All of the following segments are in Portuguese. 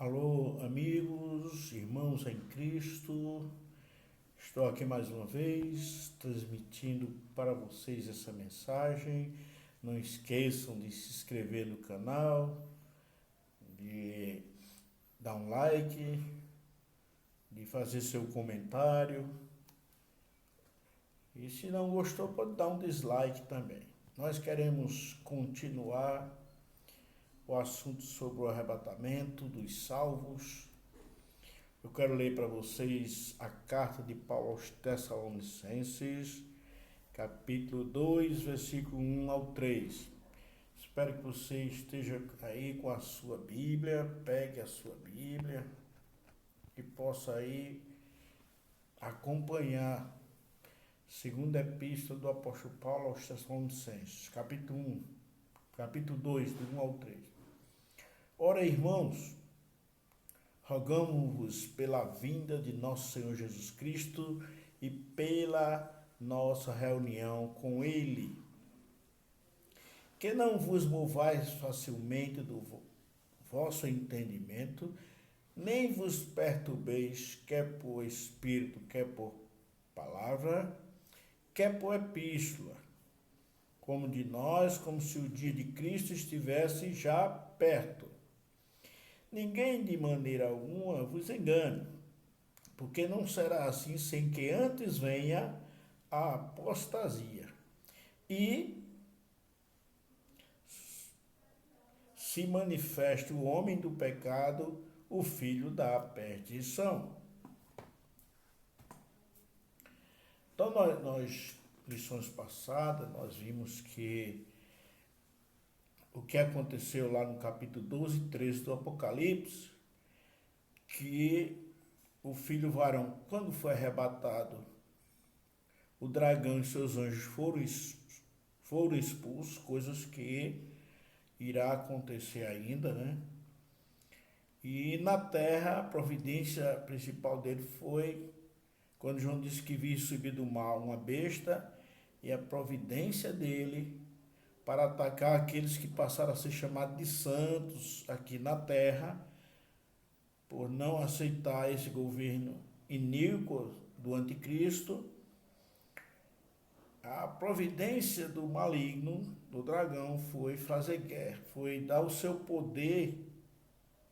Alô, amigos, irmãos em Cristo, estou aqui mais uma vez transmitindo para vocês essa mensagem. Não esqueçam de se inscrever no canal, de dar um like, de fazer seu comentário. E se não gostou, pode dar um dislike também. Nós queremos continuar o assunto sobre o arrebatamento dos salvos. Eu quero ler para vocês a carta de Paulo aos Tessalonicenses, capítulo 2, versículo 1 ao 3. Espero que você esteja aí com a sua Bíblia, pegue a sua Bíblia e possa aí acompanhar segunda epístola do apóstolo Paulo aos Tessalonicenses, capítulo 2, do 1 ao 3. Ora, irmãos, rogamo-vos pela vinda de nosso Senhor Jesus Cristo e pela nossa reunião com Ele, que não vos movais facilmente do vosso entendimento, nem vos perturbeis, quer por espírito, quer por palavra, quer por epístola, como de nós, como se o dia de Cristo estivesse já perto. Ninguém de maneira alguma vos engane, porque não será assim sem que antes venha a apostasia e se manifeste o homem do pecado, o filho da perdição. Então, nós lições passadas, nós vimos que o que aconteceu lá no capítulo 12 e 13 do Apocalipse, que o filho varão, quando foi arrebatado, o dragão e seus anjos foram expulsos, coisas que irá acontecer ainda, né? E na terra, a providência principal dele foi, quando João disse que viu subir do mar uma besta, e a providência dele para atacar aqueles que passaram a ser chamados de santos aqui na terra, por não aceitar esse governo iníquo do anticristo. A providência do maligno, do dragão, foi fazer guerra, foi dar o seu poder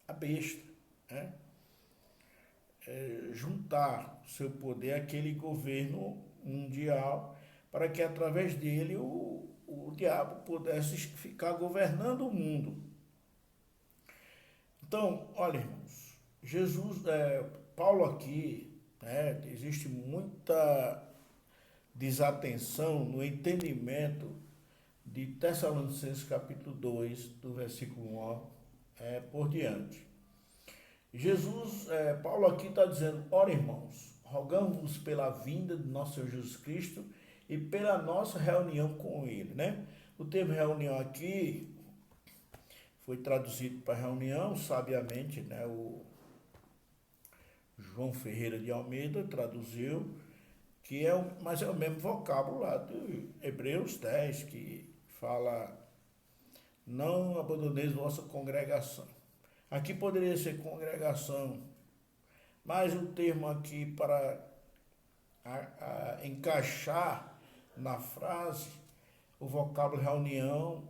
à besta, né? Juntar o seu poder àquele governo mundial, para que através dele o diabo pudesse ficar governando o mundo. Então, olha, irmãos, Paulo aqui, né, existe muita desatenção no entendimento de Tessalonicenses capítulo 2, do versículo 1 por diante. Paulo aqui está dizendo, ora, irmãos, rogamos-vos pela vinda de nosso Senhor Jesus Cristo e pela nossa reunião com Ele, né? O termo reunião aqui foi traduzido para reunião, sabiamente, né? O João Ferreira de Almeida traduziu, mas é o mesmo vocábulo lá do Hebreus 10, que fala, não abandoneis vossa congregação. Aqui poderia ser congregação, mas o termo aqui para encaixar na frase, o vocábulo reunião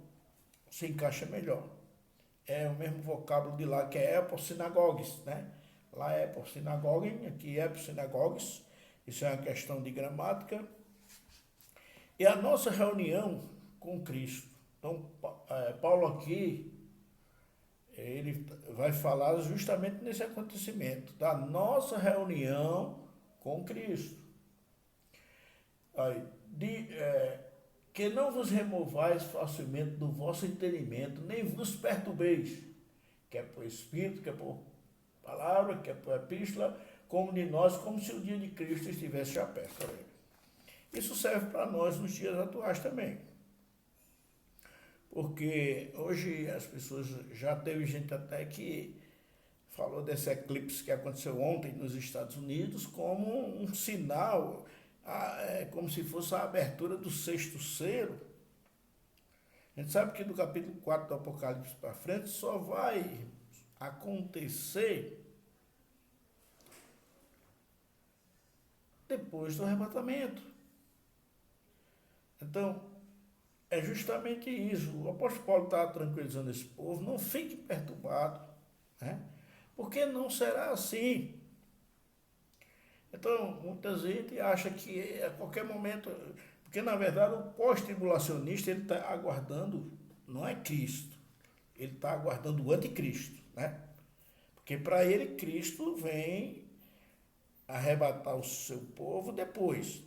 se encaixa melhor. É o mesmo vocábulo de lá, que é eposinagogues, né? Lá é eposinagogue, aqui é eposinagogues. Isso é uma questão de gramática. E a nossa reunião com Cristo. Então, Paulo aqui, ele vai falar justamente nesse acontecimento, da nossa reunião com Cristo. Que não vos removais facilmente do vosso entendimento, nem vos perturbeis, quer por espírito, quer por palavra, quer por epístola, como de nós, como se o dia de Cristo estivesse já perto. Isso serve para nós nos dias atuais também. Porque hoje as pessoas, já teve gente até que falou desse eclipse que aconteceu ontem nos Estados Unidos como um sinal, como se fosse a abertura do sexto selo. A gente sabe que do capítulo 4 do Apocalipse para frente só vai acontecer depois do arrebatamento. Então, é justamente isso. O apóstolo Paulo está tranquilizando esse povo, não fique perturbado, né? Porque não será assim. Então, muita gente acha que a qualquer momento, porque na verdade o pós-tribulacionista ele está aguardando, não é Cristo, ele está aguardando o anticristo, né? Porque para ele Cristo vem arrebatar o seu povo depois.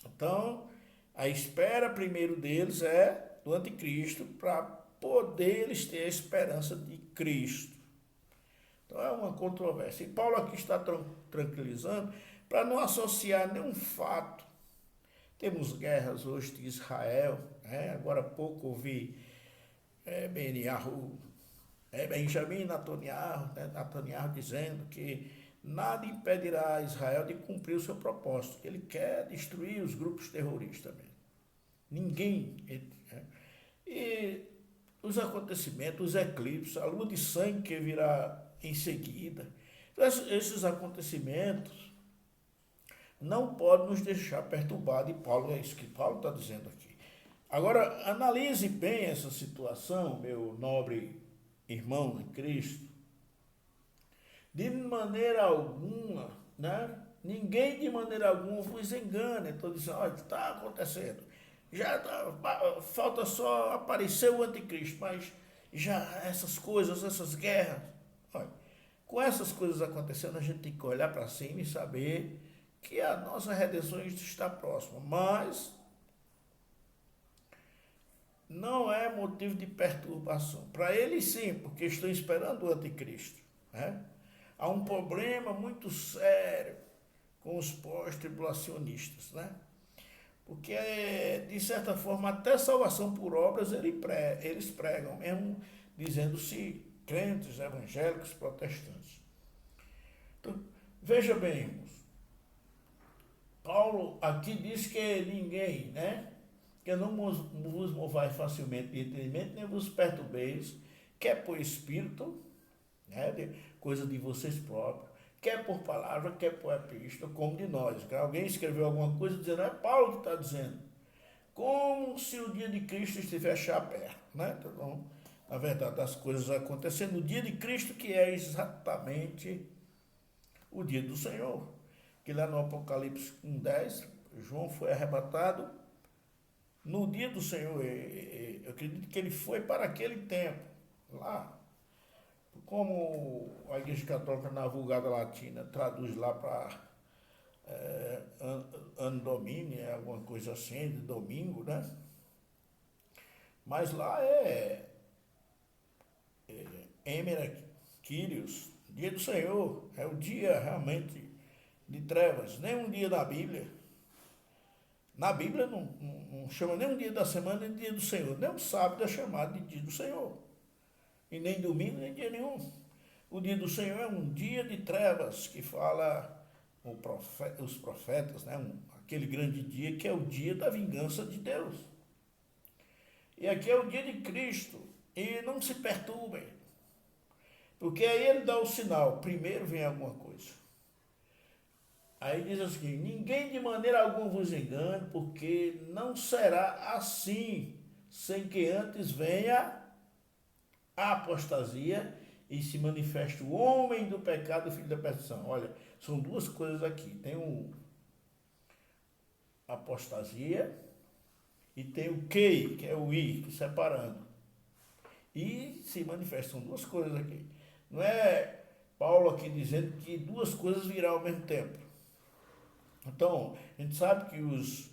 Então, a espera primeiro deles é do anticristo para poder eles ter a esperança de Cristo. Então é uma controvérsia. E Paulo aqui está tranquilizando para não associar nenhum fato. Temos guerras hoje de Israel, né? Agora há pouco ouvi Benjamin Netanyahu, né? Netanyahu dizendo que nada impedirá Israel de cumprir o seu propósito, que ele quer destruir os grupos terroristas mesmo. Ninguém. Né? E os acontecimentos, os eclipses, a lua de sangue que virá em seguida. Esses acontecimentos não podem nos deixar perturbados, e Paulo, é isso que Paulo está dizendo aqui. Agora, analise bem essa situação, meu nobre irmão em Cristo. De maneira alguma, né? Ninguém de maneira alguma vos engane. Estou dizendo, olha, está acontecendo. Falta só aparecer o anticristo, mas já essas coisas, essas guerras, olha, com essas coisas acontecendo, a gente tem que olhar para cima e saber que a nossa redenção está próxima, mas não é motivo de perturbação. Para eles sim, porque estão esperando o anticristo, né? Há um problema muito sério com os pós-tribulacionistas, né? Porque, de certa forma, até salvação por obras eles pregam, mesmo dizendo-se crentes, evangélicos, protestantes. Então, veja bem, irmãos, Paulo aqui diz que ninguém, né? Que não vos movai facilmente de entendimento, nem vos perturbeis, quer por espírito, né? Coisa de vocês próprios, quer por palavra, quer por epístola, como de nós. Alguém escreveu alguma coisa dizendo, é Paulo que está dizendo, como se o dia de Cristo estivesse já perto, né? Então, na verdade, as coisas acontecendo no dia de Cristo, que é exatamente o dia do Senhor. Que lá no Apocalipse 1:10, João foi arrebatado no dia do Senhor. Eu acredito que ele foi para aquele tempo, lá. Como a Igreja Católica na Vulgata Latina traduz lá para ano domini, alguma coisa assim, de domingo, né? Mas lá Emera Kyrios, dia do Senhor, é o dia realmente de trevas, nem um dia da Bíblia. Na Bíblia não chama nem um dia da semana, nem dia do Senhor, nem o sábado é chamado de dia do Senhor. E nem domingo, nem dia nenhum. O dia do Senhor é um dia de trevas, que fala os profetas, né? Aquele grande dia que é o dia da vingança de Deus. E aqui é o dia de Cristo. E não se perturbem, porque aí ele dá o sinal, primeiro vem alguma coisa. Aí diz assim, ninguém de maneira alguma vos engane, porque não será assim, sem que antes venha a apostasia e se manifeste o homem do pecado e o filho da perdição. Olha, são duas coisas aqui. Tem a apostasia e tem o que é o i, separando. E se manifestam duas coisas aqui. Não é Paulo aqui dizendo que duas coisas virão ao mesmo tempo. Então, a gente sabe que os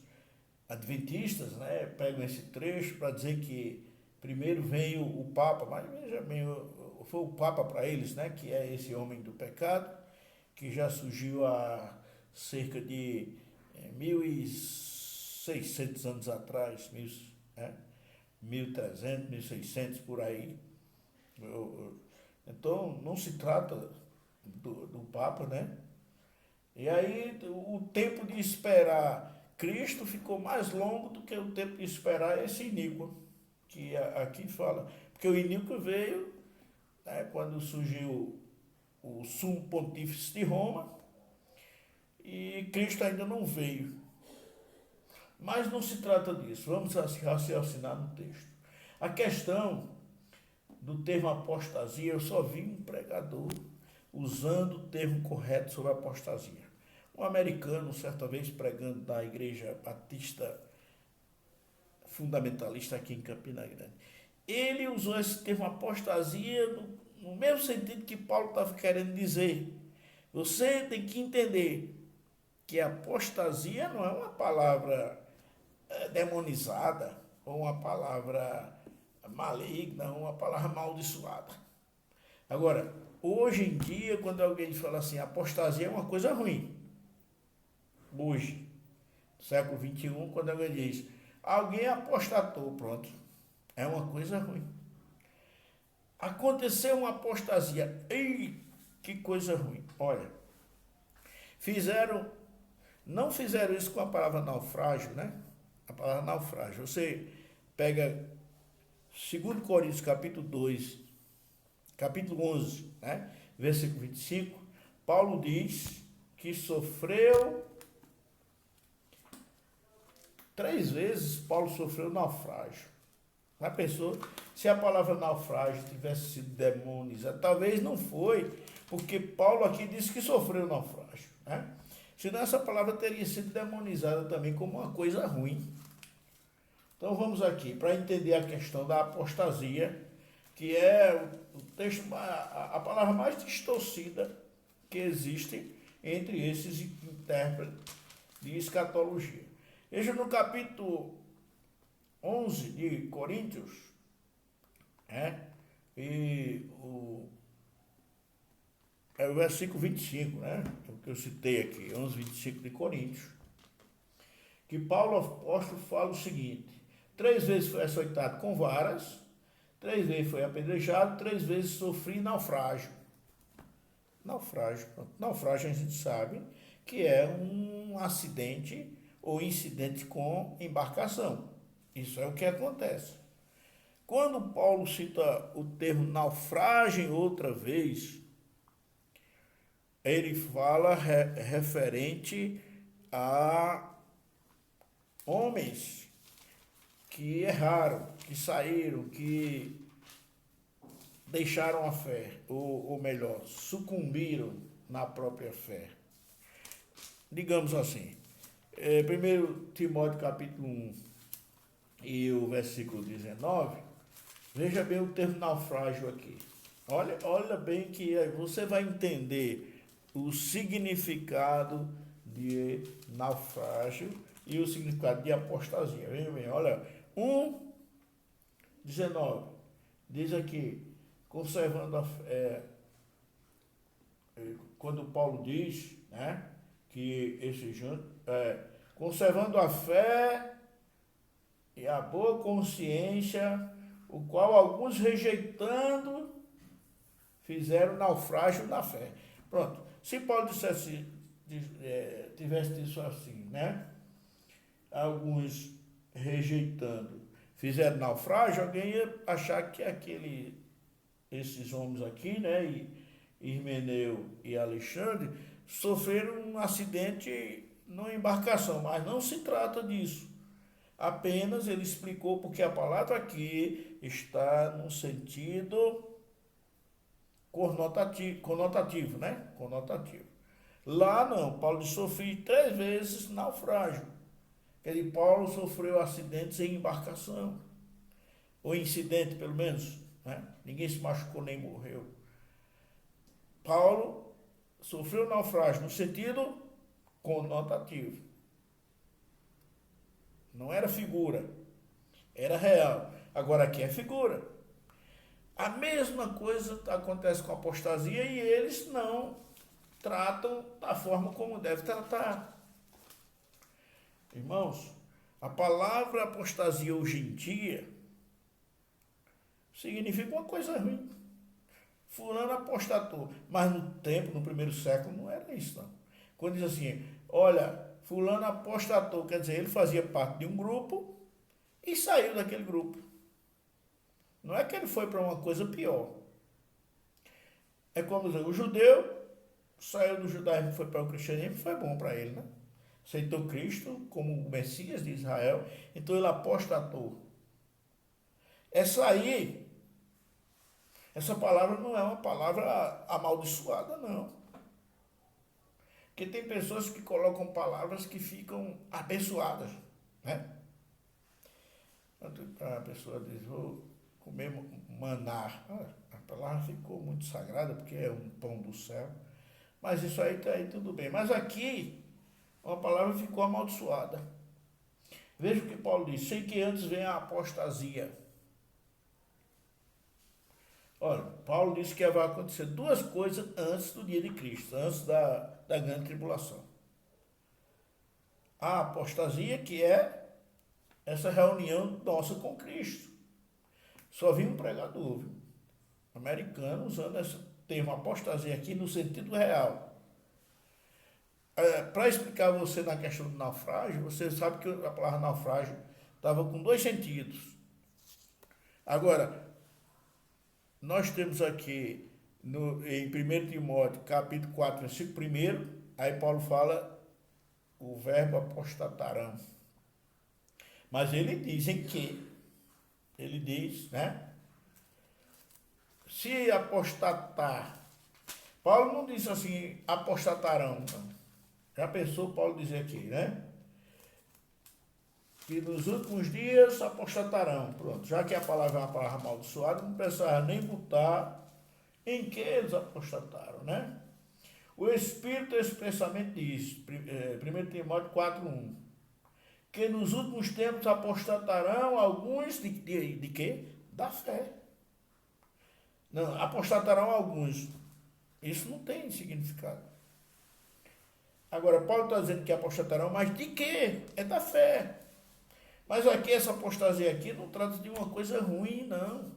adventistas, né, pegam esse trecho para dizer que primeiro veio o Papa, mas veja bem, foi o Papa para eles, né, que é esse homem do pecado, que já surgiu há cerca de 1.600 anos atrás, 1.300, 1.600 por aí. Então, não se trata do Papa, né? E aí, o tempo de esperar Cristo ficou mais longo do que o tempo de esperar esse iníquo, que aqui fala. Porque o iníquo veio né, quando surgiu o sumo pontífice de Roma, e Cristo ainda não veio. Mas não se trata disso. Vamos raciocinar no texto. A questão do termo apostasia, eu só vi um pregador usando o termo correto sobre apostasia. Um americano, certa vez, pregando na igreja batista fundamentalista aqui em Campina Grande, ele usou esse termo apostasia no mesmo sentido que Paulo estava querendo dizer. Você tem que entender que apostasia não é uma palavra demonizada, ou uma palavra maligna, ou uma palavra amaldiçoada. Agora, hoje em dia, quando alguém fala assim, apostasia é uma coisa ruim. Hoje, século XXI, quando alguém diz, alguém apostatou, pronto, é uma coisa ruim. Aconteceu uma apostasia, ei, que coisa ruim. Olha, não fizeram isso com a palavra naufrágio, né? A palavra naufrágio. Você pega 2 Coríntios capítulo 2, capítulo 11, né? Versículo 25, Paulo diz que sofreu 3 vezes, Paulo sofreu naufrágio. Já pensou? Se a palavra naufrágio tivesse sido demonizada, talvez não foi, porque Paulo aqui disse que sofreu naufrágio, né? Senão essa palavra teria sido demonizada também como uma coisa ruim. Então vamos aqui, para entender a questão da apostasia, que é o texto, a palavra mais distorcida que existe entre esses intérpretes de escatologia. Veja no capítulo 11 de Coríntios, é o versículo 25, né? O que eu citei aqui, 11, 25 de Coríntios, que Paulo apóstolo fala o seguinte: 3 vezes foi açoitado com varas, 3 vezes foi apedrejado, 3 vezes sofri naufrágio. Naufrágio a gente sabe que é um acidente ou incidente com embarcação. Isso é o que acontece. Quando Paulo cita o termo naufrágio outra vez, ele fala referente a homens que erraram, que saíram, que deixaram a fé, ou melhor, sucumbiram na própria fé. Digamos assim, 1 Timóteo capítulo 1 e o versículo 19, veja bem o termo naufrágio aqui. Olha bem que você vai entender o significado de naufrágio e o significado de apostasia. Veja bem, olha, 1:19 diz aqui, conservando a fé, quando Paulo diz, né, que conservando a fé e a boa consciência, o qual alguns rejeitando fizeram naufrágio na fé. Pronto. Se Paulo tivesse dito assim, né? Alguns rejeitando fizeram naufrágio, alguém ia achar que esses homens aqui, né? Himeneu e Alexandre, sofreram um acidente numa embarcação, mas não se trata disso. Apenas ele explicou porque a palavra aqui está no sentido conotativo, né? Conotativo. Lá não, Paulo sofreu 3 vezes naufrágio. Quer dizer, Paulo sofreu acidentes em embarcação, ou incidente pelo menos, né? Ninguém se machucou nem morreu. Paulo sofreu naufrágio no sentido conotativo. Não era figura, era real. Agora aqui é figura. A mesma coisa acontece com a apostasia e eles não tratam da forma como deve tratar. Irmãos, a palavra apostasia hoje em dia significa uma coisa ruim. Fulano apostatou. Mas no primeiro século, não era isso, não. Quando diz assim, olha, fulano apostatou, quer dizer, ele fazia parte de um grupo e saiu daquele grupo. Não é que ele foi para uma coisa pior. É como dizer, o judeu saiu do judaísmo e foi para o cristianismo, foi bom para ele, né? Aceitou Cristo como o Messias de Israel, então ele apostatou. Essa palavra não é uma palavra amaldiçoada, não. Porque tem pessoas que colocam palavras que ficam abençoadas, né? A pessoa diz, vou comer maná. A palavra ficou muito sagrada, porque é um pão do céu. Mas isso aí, tá aí tudo bem. Mas aqui, uma palavra ficou amaldiçoada. Veja o que Paulo diz, sei que antes vem a apostasia. Olha, Paulo disse que vai acontecer duas coisas antes do dia de Cristo, antes da grande tribulação. A apostasia, que é essa reunião nossa com Cristo. Só vi um pregador, viu? Americano, usando esse termo apostasia aqui no sentido real. Para explicar você na questão do naufrágio, você sabe que a palavra naufrágio estava com dois sentidos. Agora, nós temos aqui em 1 Timóteo, capítulo 4, versículo 1, aí Paulo fala o verbo apostatarão. Mas ele diz em que? Ele diz, né? Se apostatar. Paulo não disse assim, apostatarão. Não. Já pensou Paulo dizer aqui, né? Que nos últimos dias apostatarão. Pronto, já que a palavra é uma palavra amaldiçoada, não precisava nem botar em que eles apostataram, né? O Espírito expressamente diz, 1 Timóteo 4:1, que nos últimos tempos apostatarão alguns de quê? Da fé. Não, apostatarão alguns. Isso não tem significado. Agora, Paulo está dizendo que apostatarão, mas de quê? É da fé. Mas aqui, essa apostasia aqui não trata de uma coisa ruim, não.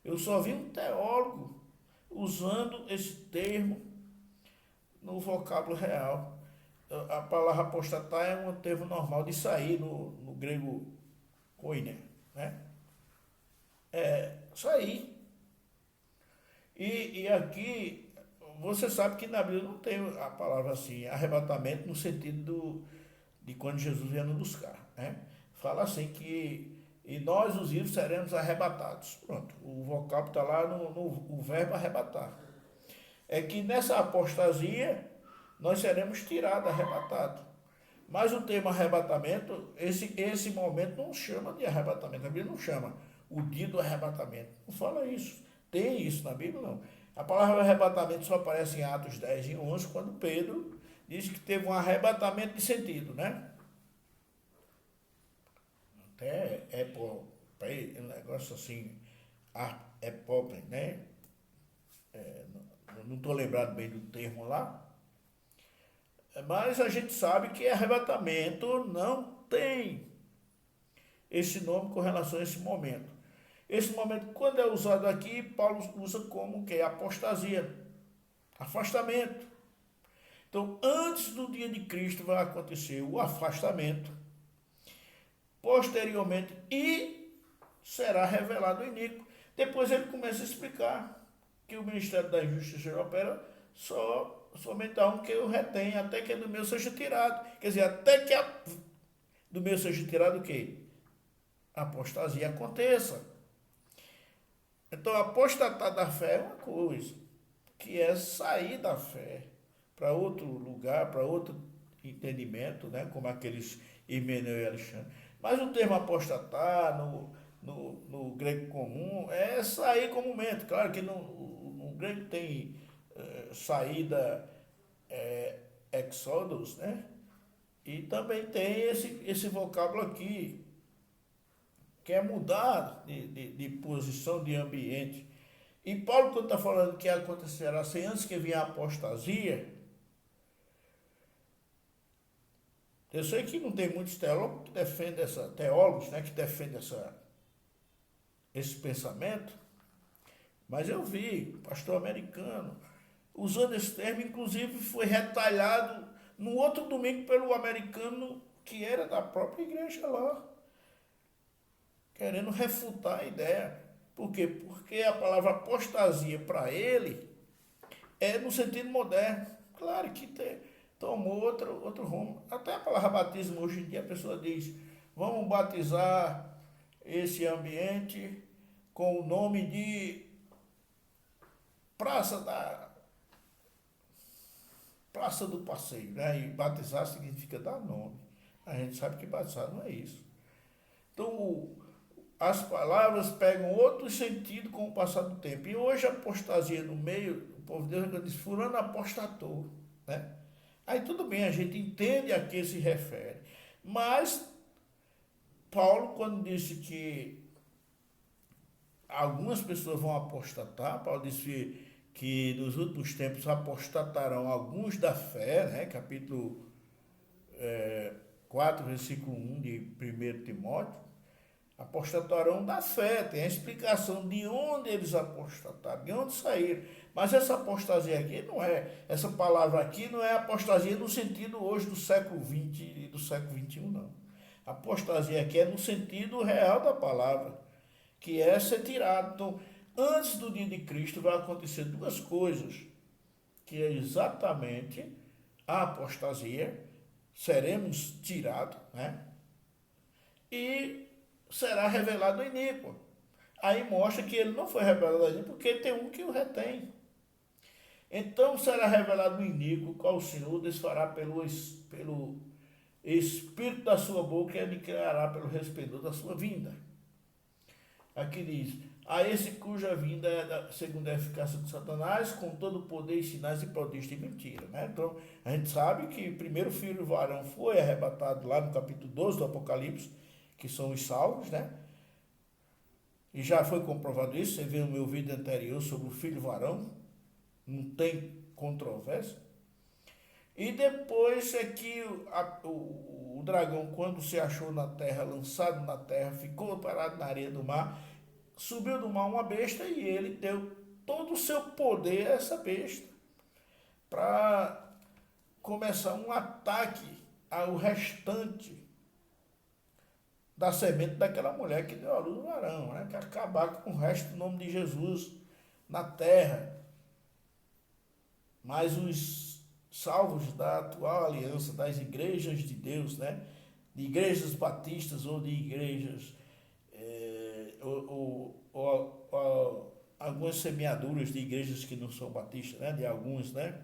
Eu só vi um teólogo usando esse termo no vocábulo real. A palavra apostatar é um termo normal de sair no grego koine, né? É sair. E aqui, você sabe que na Bíblia não tem a palavra assim, arrebatamento no sentido de quando Jesus vier nos buscar, né? Fala assim que e nós, os vivos, seremos arrebatados. Pronto, o vocábulo está lá no verbo arrebatar. É que nessa apostasia, nós seremos tirados, arrebatados. Mas o termo arrebatamento, esse momento não chama de arrebatamento. A Bíblia não chama o dia do arrebatamento. Não fala isso. Tem isso na Bíblia, não. A palavra arrebatamento só aparece em Atos 10 e 11, quando Pedro diz que teve um arrebatamento de sentido, né? Até um negócio assim, é pobre, né? Não estou lembrado bem do termo lá, mas a gente sabe que arrebatamento não tem esse nome com relação a esse momento. Esse momento, quando é usado aqui, Paulo usa como que? Apostasia, afastamento. Então, antes do dia de Cristo vai acontecer o afastamento, posteriormente, e será revelado o iníquo. Depois ele começa a explicar que o Ministério da Justiça opera somente há um que eu retenho, até que do meu seja tirado. Quer dizer, até que do meu seja tirado o quê? A apostasia aconteça. Então, apostatar da fé é uma coisa, que é sair da fé para outro lugar, para outro entendimento, né? Como aqueles Himeneu e Alexandre. Mas o termo apostatar no grego comum é sair comumente. Claro que no grego tem saída, exodus, né? E também tem esse vocábulo aqui, que é mudar de posição, de ambiente. E Paulo, quando está falando que acontecerá assim, antes que venha a apostasia, eu sei que não tem muitos teólogos que defendem né, que defendem esse pensamento, mas eu vi pastor americano usando esse termo, inclusive foi retalhado no outro domingo pelo americano que era da própria igreja lá, querendo refutar a ideia. Por quê? Porque a palavra apostasia para ele é no sentido moderno. Claro que tomou outro rumo. Até a palavra batismo hoje em dia a pessoa diz, vamos batizar esse ambiente com o nome de Praça do Passeio, né? E batizar significa dar nome. A gente sabe que batizar não é isso. Então, as palavras pegam outro sentido com o passar do tempo. E hoje a apostasia no meio, o povo de Deus diz, fulano apostatou, né? Aí tudo bem, a gente entende a que se refere. Mas Paulo, quando disse que algumas pessoas vão apostatar, Paulo disse que nos últimos tempos apostatarão alguns da fé, né? Capítulo 4, versículo 1 de 1 Timóteo, apostatarão da fé, tem a explicação de onde eles apostataram, de onde saíram. Mas essa apostasia aqui não é, essa palavra aqui não é apostasia no sentido hoje do século XX e do século XXI, não. Apostasia aqui é no sentido real da palavra, que é ser tirado. Então, antes do dia de Cristo vai acontecer duas coisas, que é exatamente a apostasia, seremos tirados, né? E será revelado o iníquo. Aí mostra que ele não foi revelado ainda, porque tem um que o retém. Então será revelado o iníquo, qual o Senhor desfará pelo Espírito da sua boca e aniquilará pelo resplendor da sua vinda. Aqui diz, a esse cuja vinda é segundo a eficácia de Satanás, com todo o poder e sinais e prodígios de mentira. Né? Então, a gente sabe que o primeiro filho varão foi arrebatado lá no capítulo 12 do Apocalipse, que são os salvos, né? E já foi comprovado isso, você vê no meu vídeo anterior sobre o filho varão, não tem controvérsia. E depois é que o dragão, quando se achou na terra, lançado na terra, ficou parado na areia do mar, subiu do mar uma besta e ele deu todo o seu poder a essa besta para começar um ataque ao restante da semente daquela mulher que deu a luz do varão, né? Que acabar com o resto do nome de Jesus na terra. Mas os salvos da atual aliança, das igrejas de Deus, né? De igrejas batistas ou de igrejas ou algumas semeaduras de igrejas que não são batistas, né? De alguns, né?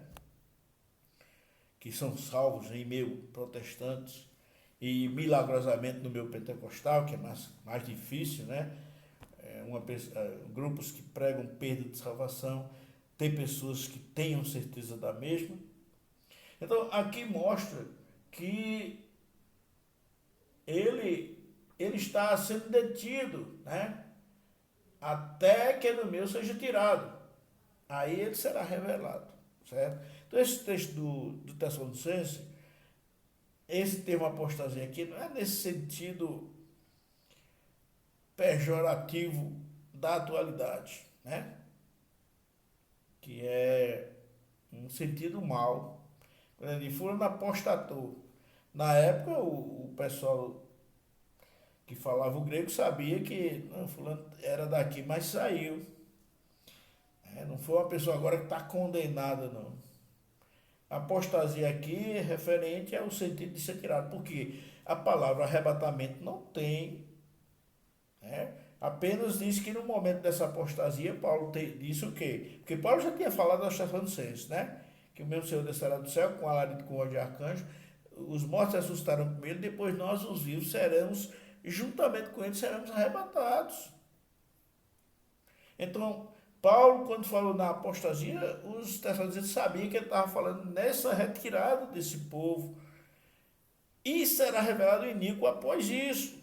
Que são salvos em meio protestantes e milagrosamente no meu pentecostal, que é mais difícil, né? Grupos que pregam perda de salvação, tem pessoas que tenham certeza da mesma. Então, aqui mostra que ele está sendo detido, né? Até que do meu seja tirado. Aí ele será revelado, certo? Então, esse texto do Tessalonicense, esse termo apostasia aqui, não é nesse sentido pejorativo da atualidade, né? Que é um sentido mal. Quando ele fulano apostatou. Na época, o pessoal que falava o grego sabia que não, fulano era daqui, mas saiu. Não foi uma pessoa agora que está condenada, não. A apostasia aqui é referente ao sentido de ser tirado, porque a palavra arrebatamento não tem, né? Apenas diz que no momento dessa apostasia, Paulo disse o quê? Porque Paulo já tinha falado aos Tessalonicenses, né? Que o meu Senhor descerá do céu com alarido com voz de arcanjo, os mortos se assustarão com ele, depois nós, os vivos, seremos, juntamente com eles, seremos arrebatados. Então, Paulo, quando falou na apostasia, os Tessalonicenses sabiam que ele estava falando nessa retirada desse povo. E será revelado o iníquo após isso.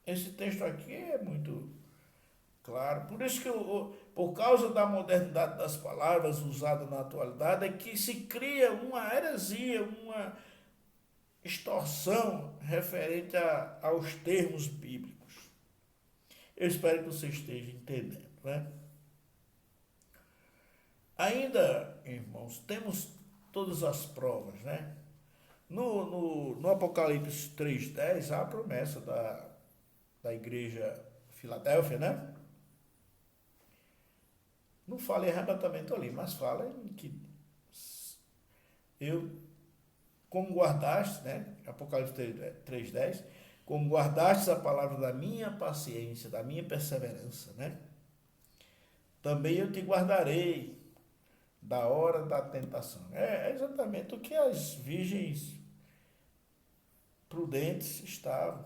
Esse texto aqui é muito claro. Por isso que, por causa da modernidade das palavras usadas na atualidade, é que se cria uma heresia, uma extorsão referente aos termos bíblicos. Eu espero que você esteja entendendo, né? Ainda, irmãos, temos todas as provas, né? No Apocalipse 3:10, há a promessa da igreja Filadélfia, né? Não fala em arrebatamento ali, mas fala em que eu, como guardaste, né? Apocalipse 3:10, como guardaste a palavra da minha paciência, da minha perseverança, né? Também eu te guardarei da hora da tentação. É exatamente o que as virgens prudentes estavam,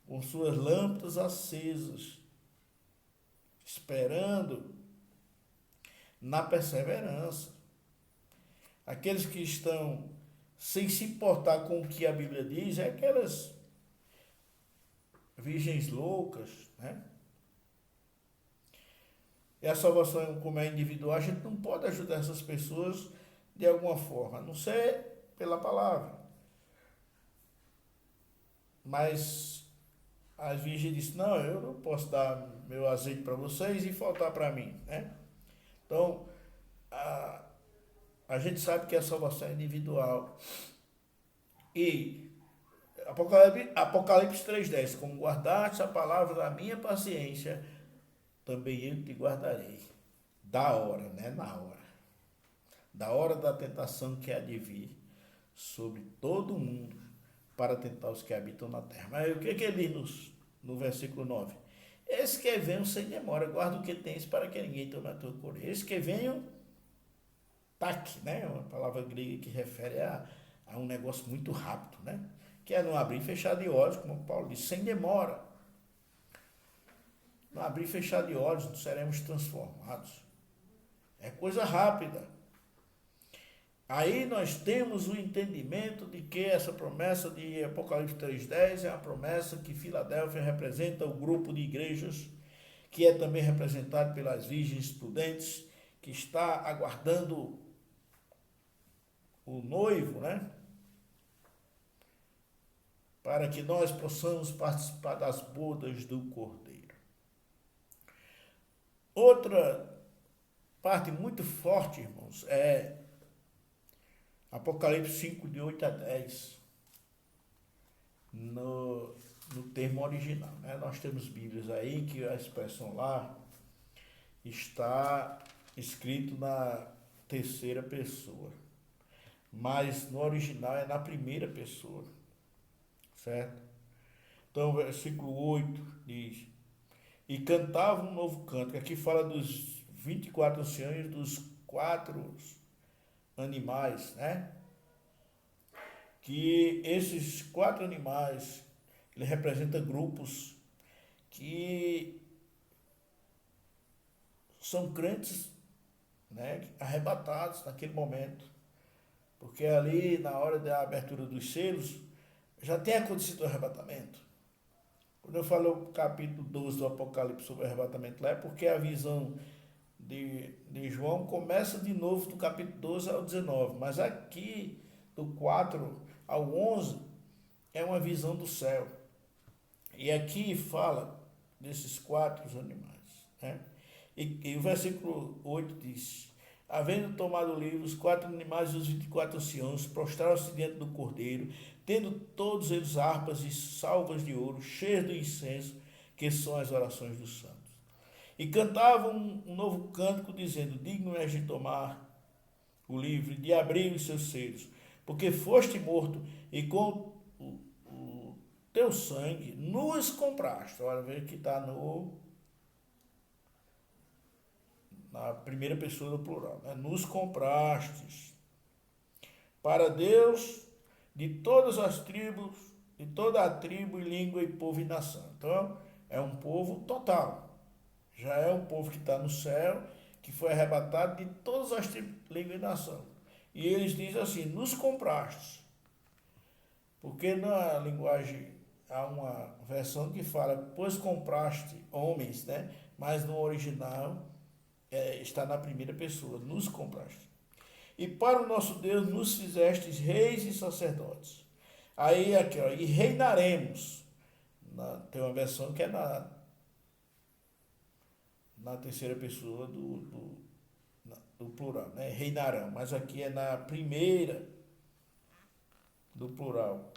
com suas lâmpadas acesas, esperando na perseverança. Aqueles que estão sem se importar com o que a Bíblia diz, é aquelas virgens loucas, né? E a salvação, como é individual, a gente não pode ajudar essas pessoas de alguma forma, a não ser pela palavra. Mas as virgens disse, não, eu não posso dar meu azeite para vocês e faltar para mim, né? Então, a gente sabe que a salvação é individual. E Apocalipse 3:10, como guardaste a palavra da minha paciência, também eu te guardarei. Da hora, né? Na hora. Da hora da tentação que há de vir sobre todo mundo para tentar os que habitam na terra. Mas o que ele diz no versículo 9? Eis que venham sem demora, guarda o que tens para que ninguém tome a tua coroa. Eis que venham, tac, né? Uma palavra grega que refere a um negócio muito rápido, né? Que é não abrir e fechar de olhos, como Paulo diz, sem demora. Não abrir e fechar de olhos, não seremos transformados. É coisa rápida. Aí nós temos o entendimento de que essa promessa de Apocalipse 3:10 é a promessa que Filadélfia representa o grupo de igrejas, que é também representado pelas virgens prudentes, que está aguardando o noivo, né? Para que nós possamos participar das bodas do Cordeiro. Outra parte muito forte, irmãos, é Apocalipse 5, de 8 a 10, no termo original, né? Nós temos Bíblias aí que a expressão lá está escrito na terceira pessoa, mas no original é na primeira pessoa, certo? Então, o versículo 8 diz, e cantava um novo canto, que aqui fala dos 24 anciãos, dos 4 animais, né? Que esses 4 animais, ele representa grupos que são crentes, né? Arrebatados naquele momento, porque ali na hora da abertura dos selos já tem acontecido o arrebatamento. Quando eu falo o capítulo 12 do Apocalipse sobre o arrebatamento lá, é porque a visão de João começa de novo do capítulo 12 ao 19, mas aqui do 4 ao 11 é uma visão do céu. E aqui fala desses 4 animais, né? E o versículo 8 diz, havendo tomado o livro, os 4 animais e os 24 anciãos prostraram-se diante do Cordeiro, tendo todos eles harpas e salvas de ouro, cheias do incenso, que são as orações dos santos. E cantavam um novo cântico, dizendo, digno és de tomar o livro, de abrir os seus selos, porque foste morto e com o teu sangue nos compraste. Olha, veja que está na primeira pessoa do plural, né? Nos comprastes para Deus de todas as tribos, de toda a tribo, e língua, e povo, e nação. Então, é um povo total. Já é um povo que está no céu, que foi arrebatado de todas as tribos, língua e nação. E eles dizem assim, nos comprastes. Porque na linguagem, há uma versão que fala, pois compraste homens, né? Mas no original está na primeira pessoa, nos compraste. E para o nosso Deus nos fizestes reis e sacerdotes. Aí aqui, ó, e reinaremos. Tem uma versão que é na terceira pessoa do plural, né? Reinarão, mas aqui é na primeira do plural.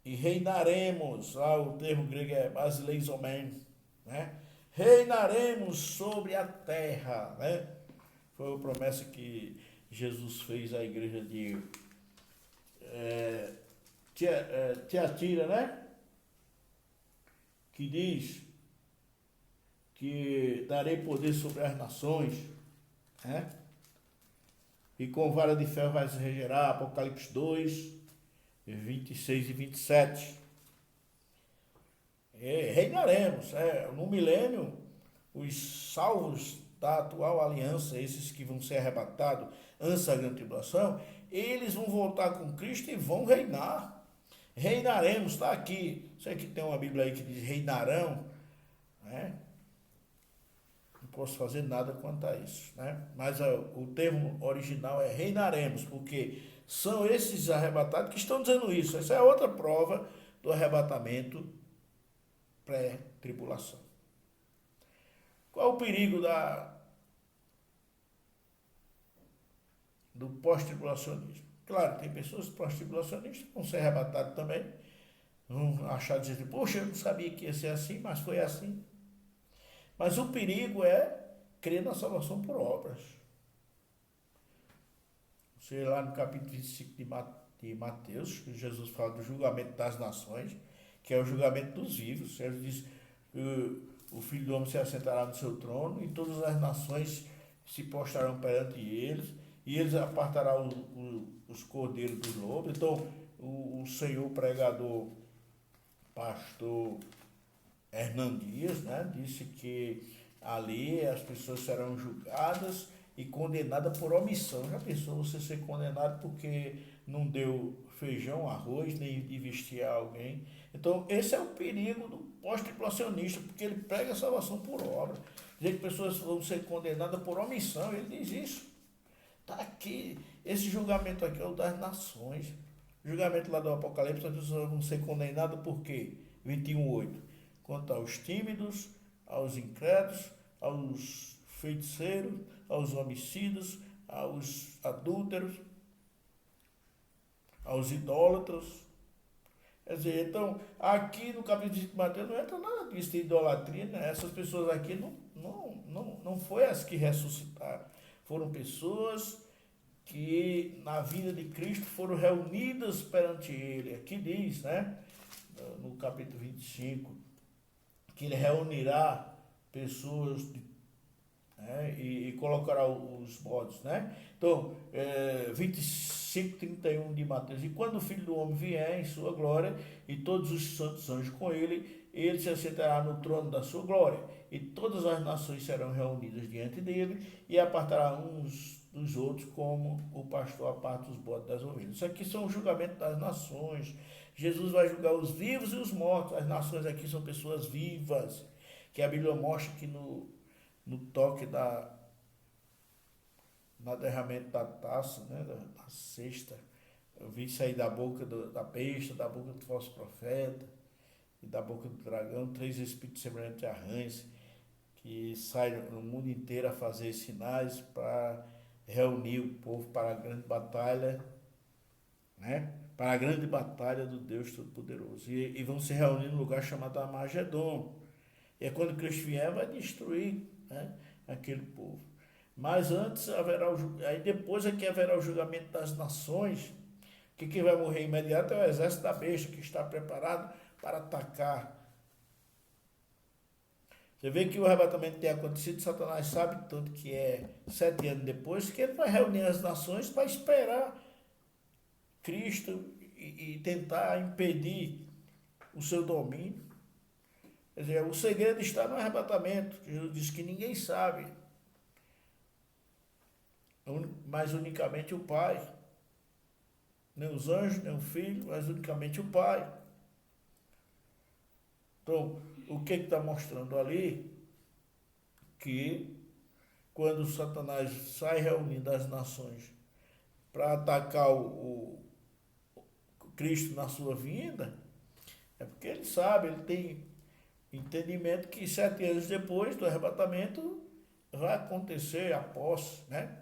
E reinaremos, lá o termo grego é basileizomen, né? reinaremos sobre a terra, né? Foi a promessa que Jesus fez à igreja de Tiatira, né? Que diz que darei poder sobre as nações, né? E com vara de ferro vai se regerar, Apocalipse 2, 26 e 27. Reinaremos. No milênio, os salvos da atual aliança, esses que vão ser arrebatados antes da grande tribulação, eles vão voltar com Cristo e vão reinar. Reinaremos, está aqui. Sei que tem uma Bíblia aí que diz reinarão, né? Não posso fazer nada quanto a isso, né? Mas o termo original é reinaremos, porque são esses arrebatados que estão dizendo isso. Essa é outra prova do arrebatamento pré-tribulação. Qual o perigo do pós-tribulacionismo? Claro, tem pessoas pós-tribulacionistas que vão ser arrebatadas também, vão achar, dizer, poxa, eu não sabia que ia ser assim, mas foi assim. Mas o perigo é crer na salvação por obras. Você lá no capítulo 25 de Mateus, Jesus fala do julgamento das nações, que é o julgamento dos vivos. Ele diz que o Filho do Homem se assentará no seu trono e todas as nações se prostrarão perante eles, e eles apartarão os cordeiros dos lobos. Então, o Senhor pregador, pastor Hernan Dias, né, disse que ali as pessoas serão julgadas e condenadas por omissão. Já pensou você ser condenado porque não deu feijão, arroz, nem de vestir alguém? Então, esse é o perigo do pós-tribulacionista, porque ele prega a salvação por obra. Dizer que pessoas vão ser condenadas por omissão, ele diz isso. Está aqui, esse julgamento aqui é o das nações. O julgamento lá do Apocalipse, as pessoas vão ser condenadas por quê? 21:8. Quanto aos tímidos, aos incrédulos, aos feiticeiros, aos homicidas, aos adúlteros, aos idólatras. Quer dizer, então, aqui no capítulo de Mateus não entra nada disso de idolatria, né? Essas pessoas aqui não foi as que ressuscitaram. Foram pessoas que na vida de Cristo foram reunidas perante Ele. Aqui diz, né, no capítulo 25, que Ele reunirá pessoas e colocará os modos, né? Então, 25:31 de Mateus. E quando o Filho do Homem vier em sua glória, e todos os santos anjos com ele se assentará no trono da sua glória, e todas as nações serão reunidas diante dele, e apartará uns dos outros, como o pastor aparta os bodes das ovelhas. Isso aqui são o julgamento das nações. Jesus vai julgar os vivos e os mortos. As nações aqui são pessoas vivas, que a Bíblia mostra que no toque na derramamento da taça, né, da cesta, eu vi sair da boca da besta, da boca do falso profeta e da boca do dragão, 3 espíritos semelhantes a rãs, que saem no mundo inteiro a fazer sinais para reunir o povo para a grande batalha, né? Para a grande batalha do Deus Todo-Poderoso. E vão se reunir num lugar chamado Armagedon. E é quando Cristo vier, vai destruir, né, aquele povo. Mas antes haverá aí depois é que haverá o julgamento das nações, que quem vai morrer imediato é o exército da besta, que está preparado para atacar. Você vê que o arrebatamento tem acontecido, Satanás sabe tanto que é 7 anos depois, que ele vai reunir as nações para esperar Cristo e tentar impedir o seu domínio. Quer dizer, o segredo está no arrebatamento. Jesus diz que ninguém sabe, mas unicamente o Pai. Nem os anjos, nem o Filho, mas unicamente o Pai. Então, o que está mostrando ali? Que quando Satanás sai reunindo as nações para atacar o Cristo na sua vinda, é porque ele sabe, ele tem entendimento que 7 anos depois do arrebatamento vai acontecer a posse, né,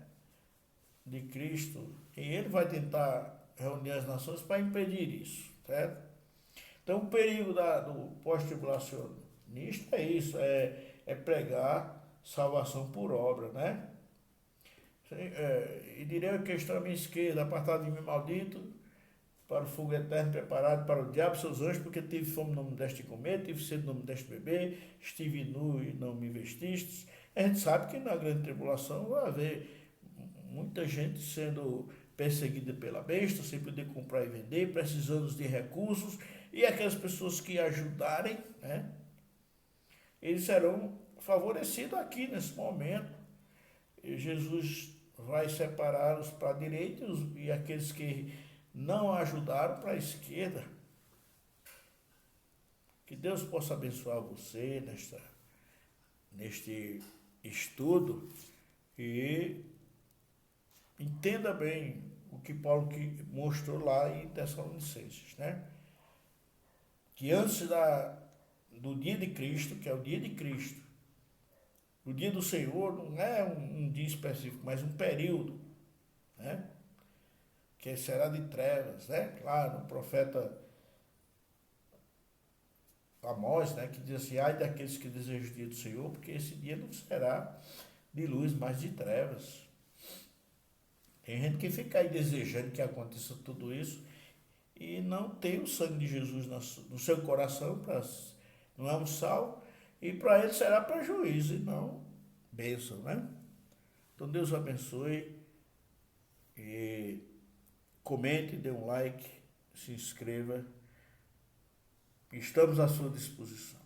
de Cristo, e ele vai tentar reunir as nações para impedir isso, certo? Então o perigo do pós-tribulacionista é isso, é pregar salvação por obra, né? E direi que estou à minha esquerda, apartado de mim, maldito, para o fogo eterno preparado para o diabo e seus anjos, porque tive fome e não me deste comer, tive sede e não me deste beber, estive nu e não me vestistes. A gente sabe que na grande tribulação vai haver muita gente sendo perseguida pela besta, sem poder comprar e vender, precisando de recursos, e aquelas pessoas que ajudarem, né, eles serão favorecidos aqui nesse momento. E Jesus vai separar os para a direita e aqueles que não ajudaram para a esquerda. Que Deus possa abençoar você neste estudo e entenda bem o que Paulo mostrou lá em Tessalonicenses, né? Que antes do dia de Cristo, que é o dia de Cristo, o dia do Senhor não é um dia específico, mas um período, né? Que será de trevas, né? Claro, o profeta Amós, né? Que diz assim, ai daqueles que desejam o dia do Senhor, porque esse dia não será de luz, mas de trevas. Tem gente que fica aí desejando que aconteça tudo isso e não tem o sangue de Jesus no seu coração, não é um sal, e para ele será prejuízo e não bênção, né? Então Deus abençoe e comente, dê um like, se inscreva. Estamos à sua disposição.